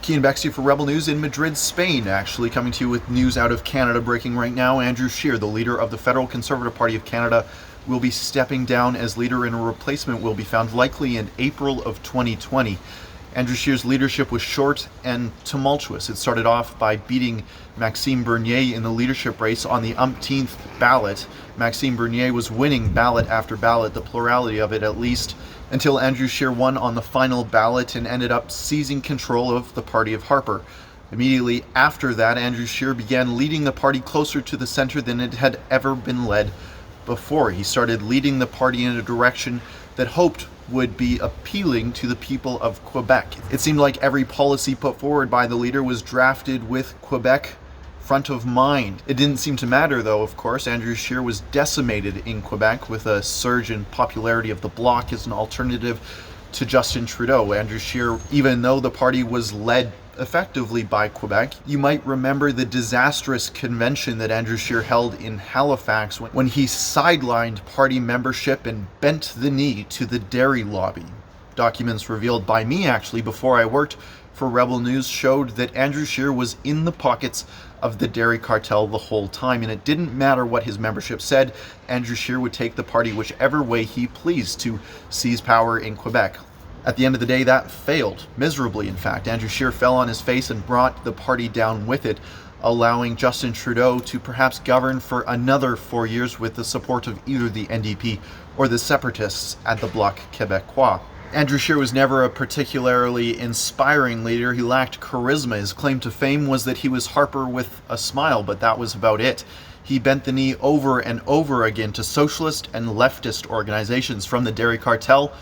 Keean Bexte for Rebel News in Madrid, Spain, actually coming to you with news out of Canada breaking right now. Andrew Scheer, the leader of the Federal Conservative Party of Canada, will be stepping down as leader, and a replacement will be found likely in April of 2020. Andrew Scheer's leadership was short and tumultuous. It started off by beating Maxime Bernier in the leadership race on the umpteenth ballot. Maxime Bernier was winning ballot after ballot, the plurality of it at least, until Andrew Scheer won on the final ballot and ended up seizing control of the party of Harper. Immediately after that, Andrew Scheer began leading the party closer to the center than it had ever been led before. He started leading the party in a direction that hoped would be appealing to the people of Quebec. It seemed like every policy put forward by the leader was drafted with Quebec front of mind. It didn't seem to matter, though, of course. Andrew Scheer was decimated in Quebec with a surge in popularity of the Bloc as an alternative to Justin Trudeau. Andrew Scheer, even though the party was led effectively by Quebec, you might remember the disastrous convention that Andrew Scheer held in Halifax when he sidelined party membership and bent the knee to the dairy lobby. Documents revealed by me, actually, before I worked for Rebel News showed that Andrew Scheer was in the pockets of the dairy cartel the whole time, and it didn't matter what his membership said. Andrew Scheer would take the party whichever way he pleased to seize power in Quebec. At the end of the day, that failed, miserably in fact. Andrew Scheer fell on his face and brought the party down with it, allowing Justin Trudeau to perhaps govern for another 4 years with the support of either the NDP or the separatists at the Bloc Québécois. Andrew Scheer was never a particularly inspiring leader. He lacked charisma. His claim to fame was that he was Harper with a smile, but that was about it. He bent the knee over and over again to socialist and leftist organizations, from the dairy cartel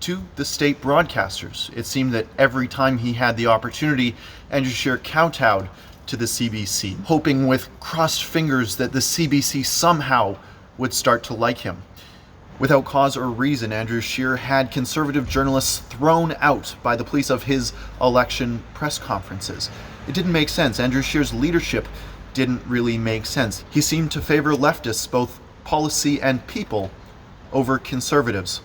to the state broadcasters. It seemed that every time he had the opportunity, Andrew Scheer kowtowed to the CBC, hoping with crossed fingers that the CBC somehow would start to like him. Without cause or reason, Andrew Scheer had conservative journalists thrown out by the police of his election press conferences. It didn't make sense. Andrew Scheer's leadership didn't really make sense. He seemed to favor leftists, both policy and people, over conservatives.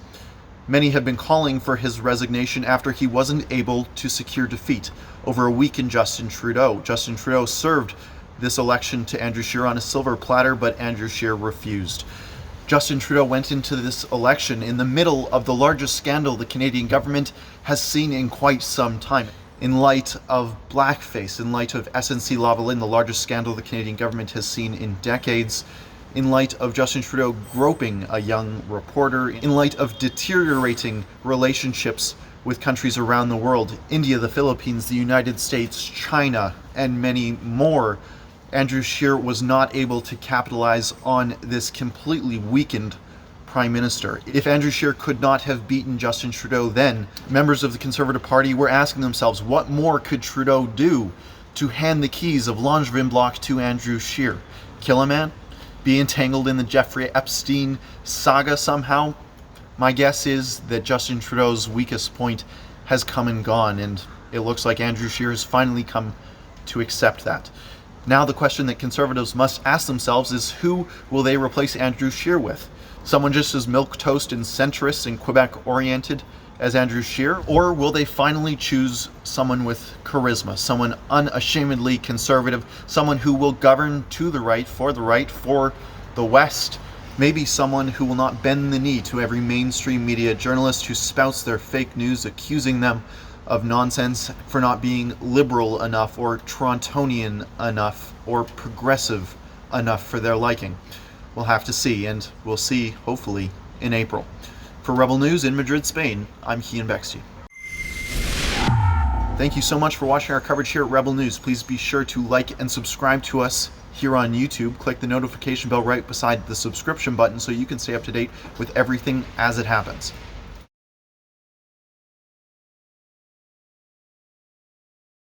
Many have been calling for his resignation after he wasn't able to secure defeat over a weakened Justin Trudeau. Justin Trudeau served this election to Andrew Scheer on a silver platter, but Andrew Scheer refused. Justin Trudeau went into this election in the middle of the largest scandal the Canadian government has seen in quite some time. In light of blackface, in light of SNC-Lavalin, the largest scandal the Canadian government has seen in decades, in light of Justin Trudeau groping a young reporter, in light of deteriorating relationships with countries around the world, India, the Philippines, the United States, China, and many more, Andrew Scheer was not able to capitalize on this completely weakened Prime Minister. If Andrew Scheer could not have beaten Justin Trudeau then, members of the Conservative Party were asking themselves, what more could Trudeau do to hand the keys of Langevin Bloc to Andrew Scheer? Kill a man? Be entangled in the Jeffrey Epstein saga somehow? My guess is that Justin Trudeau's weakest point has come and gone, and it looks like Andrew Scheer has finally come to accept that. Now the question that Conservatives must ask themselves is, who will they replace Andrew Scheer with? Someone just as milquetoast and centrist and Quebec-oriented as Andrew Scheer? Or will they finally choose someone with charisma, someone unashamedly conservative, someone who will govern to the right, for the West? Maybe someone who will not bend the knee to every mainstream media journalist who spouts their fake news, accusing them of nonsense for not being liberal enough or Torontonian enough or progressive enough for their liking. We'll have to see, and we'll see, hopefully, in April. For Rebel News in Madrid, Spain, I'm Keean Bexte. Thank you so much for watching our coverage here at Rebel News. Please be sure to like and subscribe to us here on YouTube. Click the notification bell right beside the subscription button so you can stay up to date with everything as it happens.